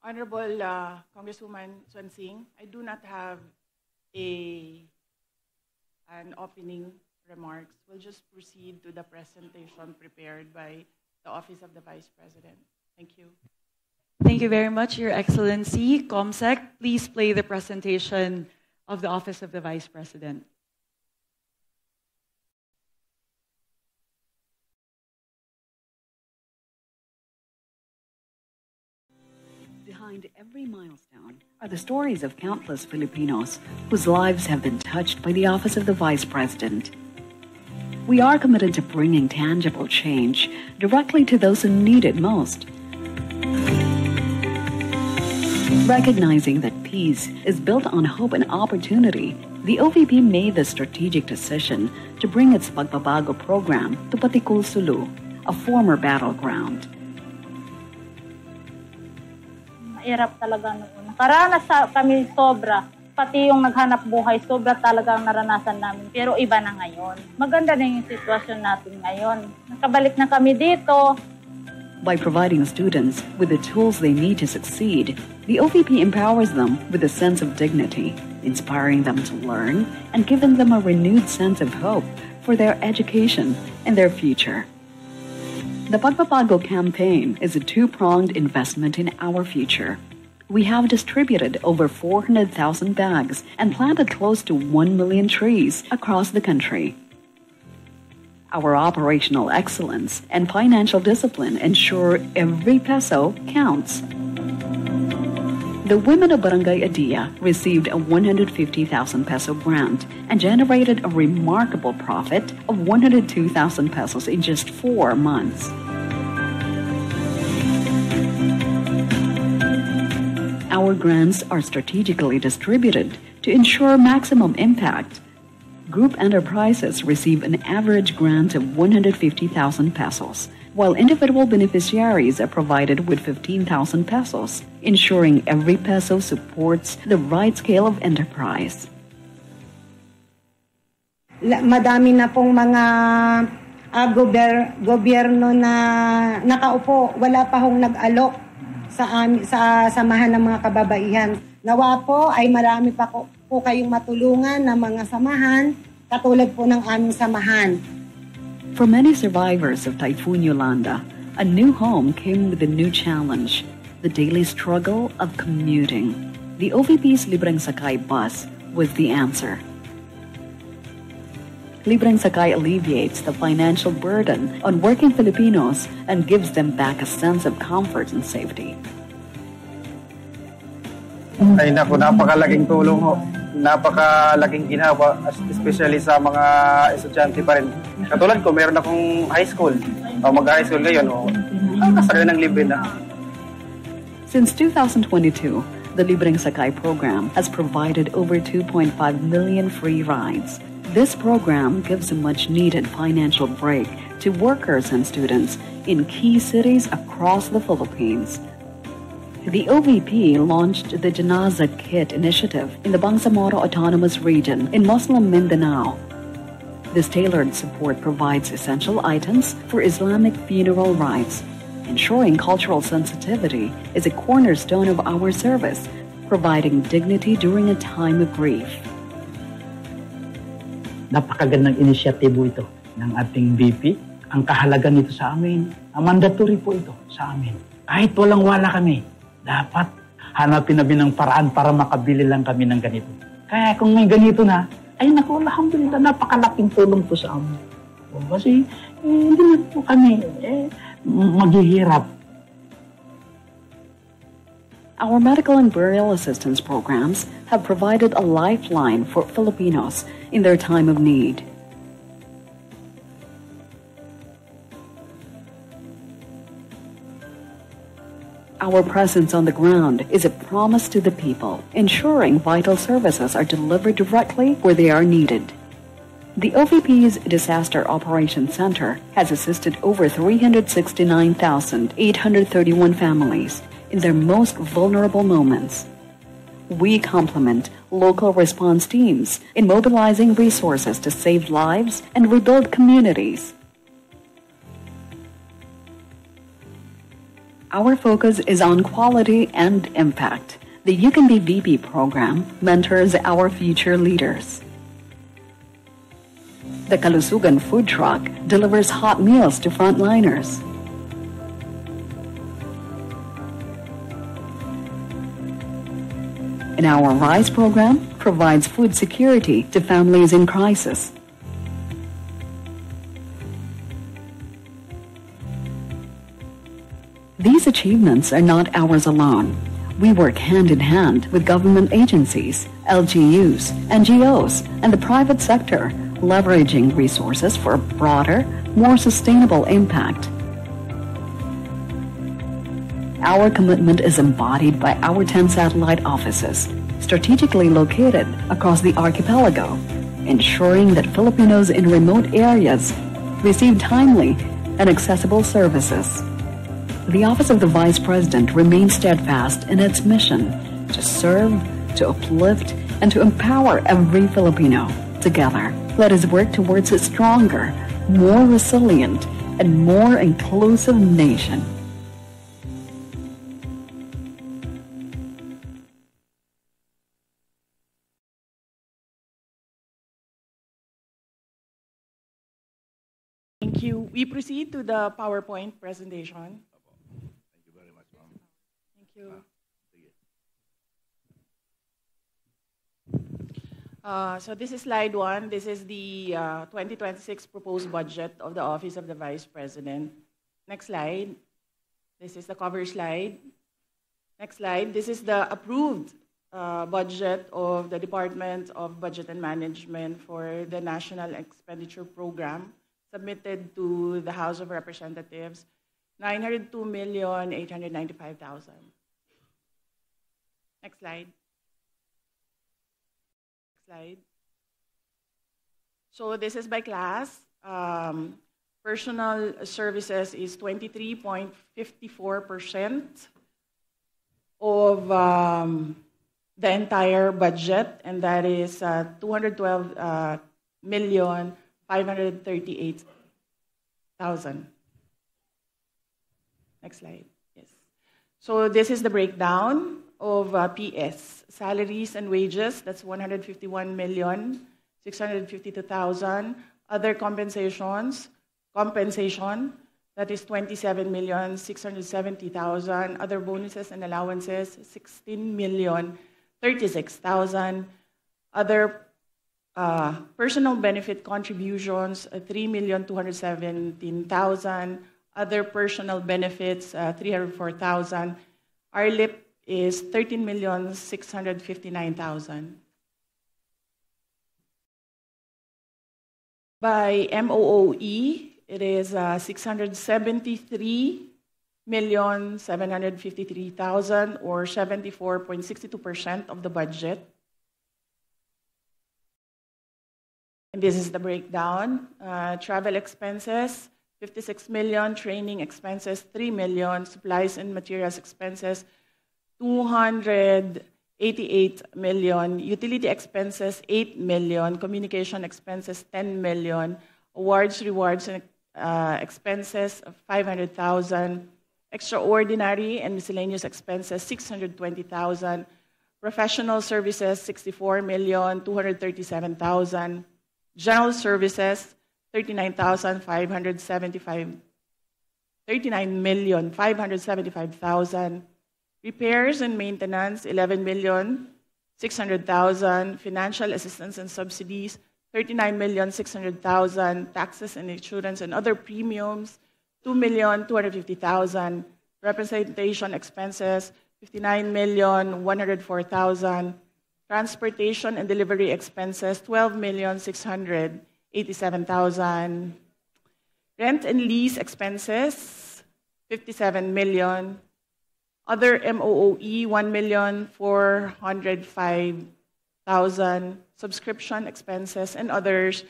Honorable Congresswoman Swansing, I do not have an opening remarks. We'll just proceed to the presentation prepared by the Office of the Vice President. Thank you. Thank you very much, Your Excellency. COMSEC, please play the presentation of the Office of the Vice President. Behind every milestone are the stories of countless Filipinos whose lives have been touched by the Office of the Vice President. We are committed to bringing tangible change directly to those who need it most. Recognizing that peace is built on hope and opportunity, the OVP made the strategic decision to bring its Pagbabago program to Patikul Sulu, a former battleground. Mahirap talaga noon. Nakaranas kami sobra. Pati yung naghanap buhay, sobra talaga ang naranasan namin. Pero iba na ngayon. Maganda na yung sitwasyon natin ngayon. Nakabalik na kami dito. By providing students with the tools they need to succeed, the OVP empowers them with a sense of dignity, inspiring them to learn and giving them a renewed sense of hope for their education and their future. The Pagbabago campaign is a two-pronged investment in our future. We have distributed over 400,000 bags and planted close to 1 million trees across the country. Our operational excellence and financial discipline ensure every peso counts. The women of Barangay Adia received a 150,000 peso grant and generated a remarkable profit of 102,000 pesos in just 4 months. Our grants are strategically distributed to ensure maximum impact. Group enterprises receive an average grant of 150,000 pesos, while individual beneficiaries are provided with 15,000 pesos, ensuring every peso supports the right scale of enterprise. Madami na pong mga gobyerno na nakaupo, wala pa hong nag-alok sa samahan ng mga kababaihan. Nawa po ay marami pa po kayong matulungan ng mga samahan, katulad po ng aming samahan. For many survivors of Typhoon Yolanda, a new home came with a new challenge, the daily struggle of commuting. The OVP's Libreng Sakay bus was the answer. Libreng Sakay alleviates the financial burden on working Filipinos and gives them back a sense of comfort and safety. Ay naku, napakalaking tulong ho. Napakalaking ginawa, especially sa mga estudyante pa rin. Katulad ko, meron akong high school. Mag-high school ngayon, kasagay ng libre na. Since 2022, the Libreng Sakay program has provided over 2.5 million free rides. This program gives a much-needed financial break to workers and students in key cities across the Philippines. The OVP launched the Janaza Kit initiative in the Bangsamoro Autonomous Region in Muslim Mindanao. This tailored support provides essential items for Islamic funeral rites. Ensuring cultural sensitivity is a cornerstone of our service, providing dignity during a time of grief. Napakagandang inisyatibo ito ng ating VP. Ang kahalaga nito sa amin, mandatory po ito sa amin. Kahit walang-wala kami, dapat hanapin namin ng paraan para makabili lang kami ng ganito. Kaya kung may ganito na, ay naku, alhamdulillah, napakalaking tulong po sa amin. Kasi hindi na po kami maghihirap. Our medical and burial assistance programs have provided a lifeline for Filipinos in their time of need. Our presence on the ground is a promise to the people, ensuring vital services are delivered directly where they are needed. The OVP's Disaster Operations Center has assisted over 369,831 families in their most vulnerable moments. We complement local response teams in mobilizing resources to save lives and rebuild communities. Our focus is on quality and impact. The You Can Be VP program mentors our future leaders. The Kalusugan food truck delivers hot meals to frontliners. And our RISE program provides food security to families in crisis. These achievements are not ours alone. We work hand in hand with government agencies, LGUs, NGOs, and the private sector, leveraging resources for a broader, more sustainable impact. Our commitment is embodied by our 10 satellite offices, strategically located across the archipelago, ensuring that Filipinos in remote areas receive timely and accessible services. The Office of the Vice President remains steadfast in its mission to serve, to uplift, and to empower every Filipino. Together, let us work towards a stronger, more resilient, and more inclusive nation. Thank you. We proceed to the PowerPoint presentation. Thank you very much, ma'am. Thank you. So this is slide 1. This is the 2026 proposed budget of the Office of the Vice President. Next slide. This is the cover slide. Next slide. This is the approved budget of the Department of Budget and Management for the National Expenditure Program submitted to the House of Representatives, 902,895,000. Next slide. Slide. So this is by class. Personal services is 23.54% of the entire budget, and that is 212,538,000. Next slide. Yes. So this is the breakdown of PS. Salaries and wages, that's 151,652,000. Other compensation, that is 27,670,000. Other bonuses and allowances, 16,036,000. Other personal benefit contributions, 3,217,000. Other personal benefits, 304,000. RLIP is 13,659,000. By MOOE, it is 673,753,000, or 74.62% of the budget. And this is the breakdown. Travel expenses, 56 million. Training expenses, 3 million. Supplies and materials expenses, 288 million. Utility expenses, 8 million. Communication expenses, 10 million. Awards, rewards, and expenses, 500,000. Extraordinary and miscellaneous expenses, 620,000. Professional services, 64,237,000. General services, 39,575,000. Repairs and maintenance, 11,600,000. Financial assistance and subsidies, 39,600,000. Taxes and insurance and other premiums, 2,250,000. Representation expenses, 59,104,000. Transportation and delivery expenses, 12,687,000. Rent and lease expenses, 57 million. Other MOOE, 1,405,000. Subscription expenses and others,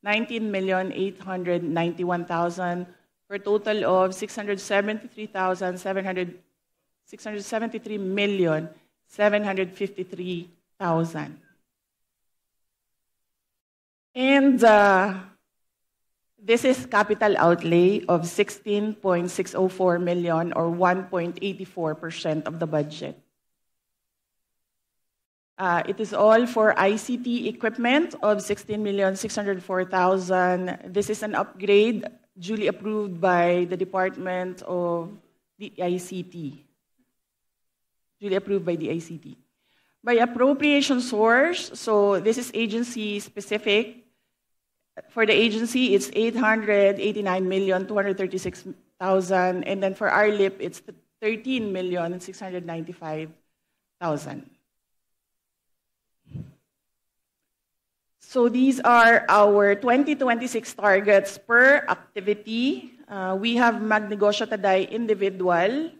19,891,000, for a total of 673,753,753,000. And This is capital outlay of 16.604 million or 1.84% of the budget. It is all for ICT equipment of 16,604,000. This is an upgrade duly approved by the Department of the ICT. Duly approved by the ICT. By appropriation source, so this is agency specific. For the agency, it's 889,236,000, and then for RLIP, it's 13,695,000. So these are our 2026 targets per activity. We have Magnegosyo Taday individual.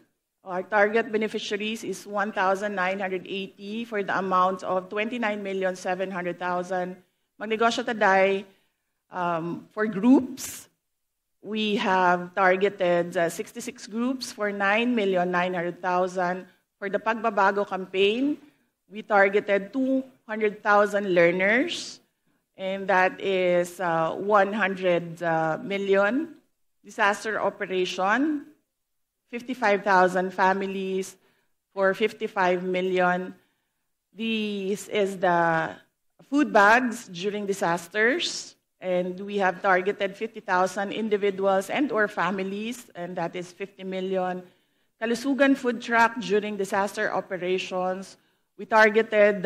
Our target beneficiaries is 1,980 for the amount of 29,700,000. Magnegosyo Taday, for groups, we have targeted 66 groups for 9,900,000. For the Pagbabago campaign, we targeted 200,000 learners, and that is 100 million. Disaster operation, 55,000 families for 55 million. This is the food bags during disasters, and we have targeted 50,000 individuals and or families, and that is 50 million. Kalusugan food truck during disaster operations, we targeted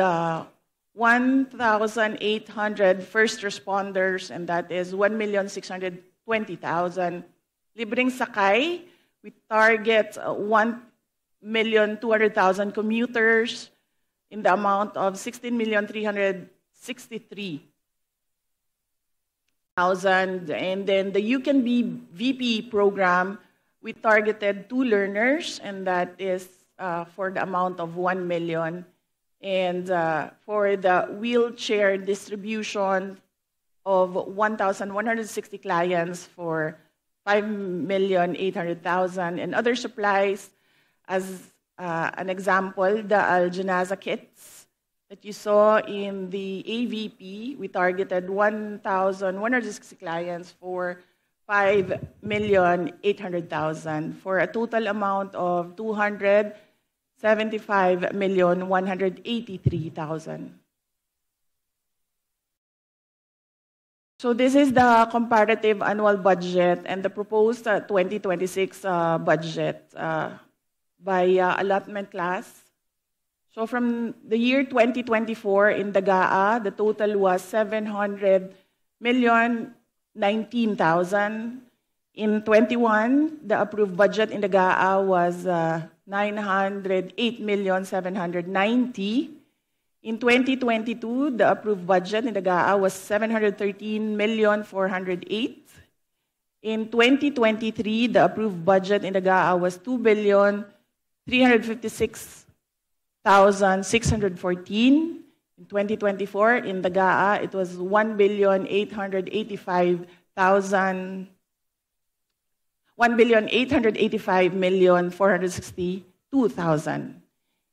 1,800 first responders, and that is 1,620,000. Libreng sakay, we target 1,200,000 commuters in the amount of 16,363,000. And then the You Can Be VP program, we targeted 2 learners, and that is for the amount of 1 million. And for the wheelchair distribution of 1,160 clients for 5,800,000, and other supplies, as an example, the Al-Janaza kits that you saw in the AVP, we targeted 1,160 clients for 5,800,000 for a total amount of 275,183,000. So this is the comparative annual budget and the proposed 2026 budget by allotment class. So from the year 2024 in the GAA, the total was 700,019,000. In 21, the approved budget in the GAA was 908,790,000. In 2022, the approved budget in the GAA was 713,408,000. In 2023, the approved budget in the GAA was 2,356,614. In 2024, in the GAA, it was 1,885,462,000.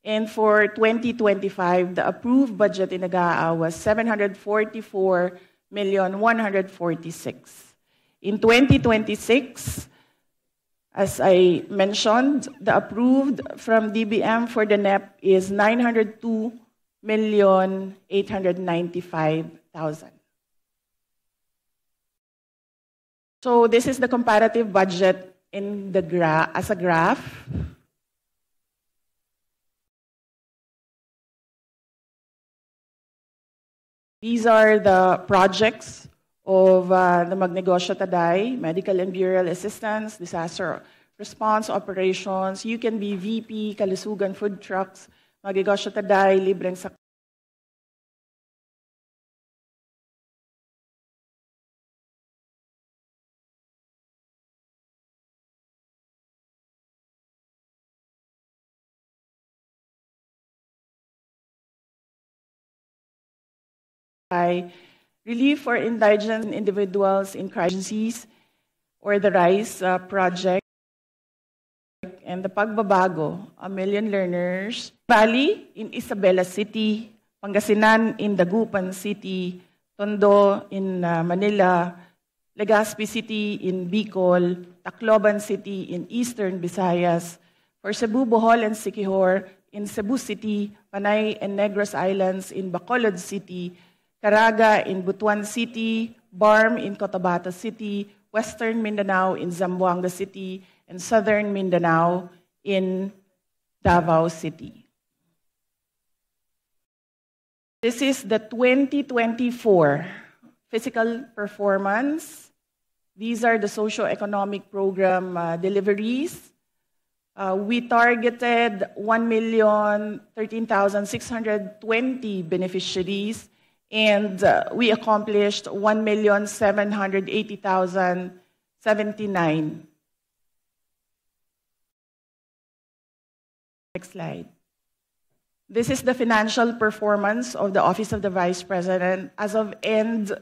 And for 2025, the approved budget in the GAA was 744,146,000. In 2026, as I mentioned, the approved from DBM for the NEP is 902,895,000. So this is the comparative budget in the as a graph. These are the projects of the Magnegosyo Taday, medical and burial assistance, disaster response operations. You Can Be VP, Kalusugan food trucks, Magnegosyo Taday, Libreng Sakay. Relief for indigent individuals in crises, or the RISE project, and the Pagbabago, 1 million learners. Bali in Isabela City, Pangasinan in Dagupan City, Tondo in Manila, Legazpi City in Bicol, Tacloban City in Eastern Visayas, for Cebu, Bohol, and Siquijor in Cebu City, Panay and Negros Islands in Bacolod City, Caraga in Butuan City, Barm in Cotabato City, Western Mindanao in Zamboanga City, and Southern Mindanao in Davao City. This is the 2024 physical performance. These are the socio-economic program deliveries. We targeted 1,013,620 beneficiaries, and we accomplished 1,780,079. Next slide. This is the financial performance of the Office of the Vice President as of end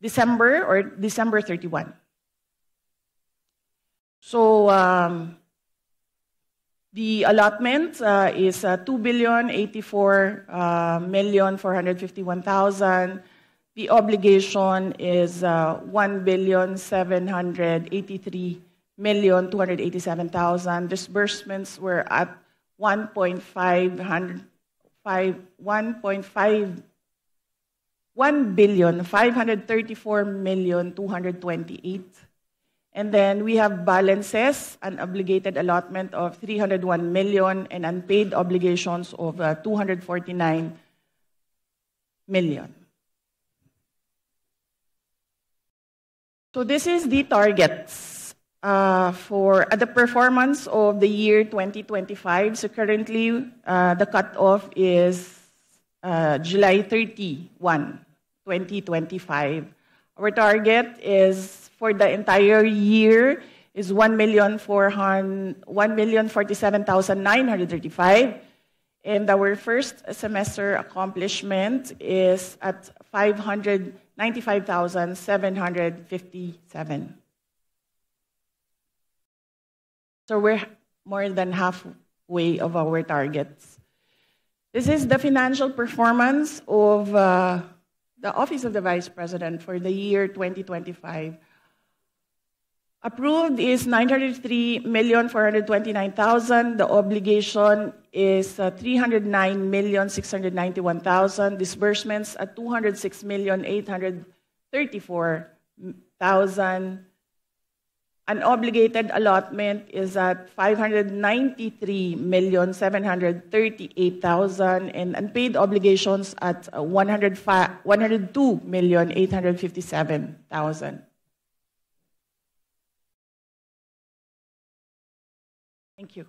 December or December 31. So the allotment is 2,084,451,000. The obligation is 1,783,287,000. Disbursements were at 1,534,228. And then we have balances, an obligated allotment of 301 million and unpaid obligations of 249 million. So this is the targets for the performance of the year 2025. So currently, the cutoff is July 31, 2025. Our target is for the entire year is 1,047,935, and our first semester accomplishment is at 595,757. So we're more than halfway of our targets. This is the financial performance of the Office of the Vice President for the year 2025. Approved is 903,429,000. The obligation is 309,691,000. Disbursements at 206,834,000. Unobligated allotment is at 593,738,000, and unpaid obligations at 102,857,000. Thank you.